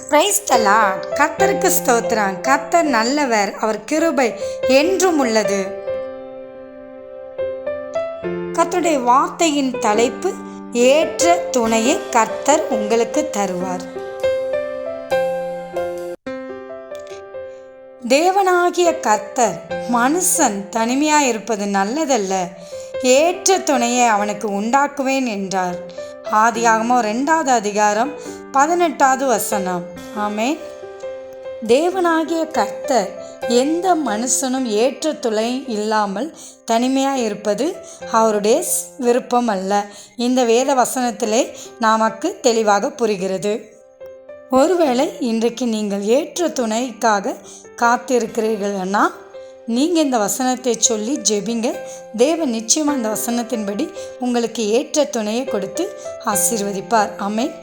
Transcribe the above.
Praise the Lord. கர்த்தருக்கு ஸ்தோத்திரம். கர்த்தர் நல்லவர், அவர் கிருபை என்றும் உள்ளது. கர்த்தருடைய வார்த்தையின் தலைப்பு, ஏற்ற துணையை கர்த்தர் உங்களுக்கு தருவார். தேவனாகிய கர்த்தர் மனுஷன் தனிமையாக இருப்பது நல்லதல்ல, ஏற்ற துணையை அவனுக்கு உண்டாக்குவேன் என்றார். ஆதியாகமம் 2வது அதிகாரம் 18வது வசனம். ஆமென். தேவனாகிய கர்த்தர் எந்த மனுஷனும் ஏற்ற துணை இல்லாமல் தனிமையாக இருப்பது அவருடைய விருப்பம் அல்ல. இந்த வேத வசனத்திலே நமக்கு தெளிவாக புரிகிறது. ஒருவேளை இன்றைக்கு நீங்கள் ஏற்ற துணைக்காக காத்திருக்கிறீர்கள்னா நீங்கள் இந்த வசனத்தை சொல்லி ஜெபிங்க. தேவன் நிச்சயமாக அந்த வசனத்தின்படி உங்களுக்கு ஏற்ற துணையை கொடுத்து ஆசீர்வதிப்பார். ஆமென்.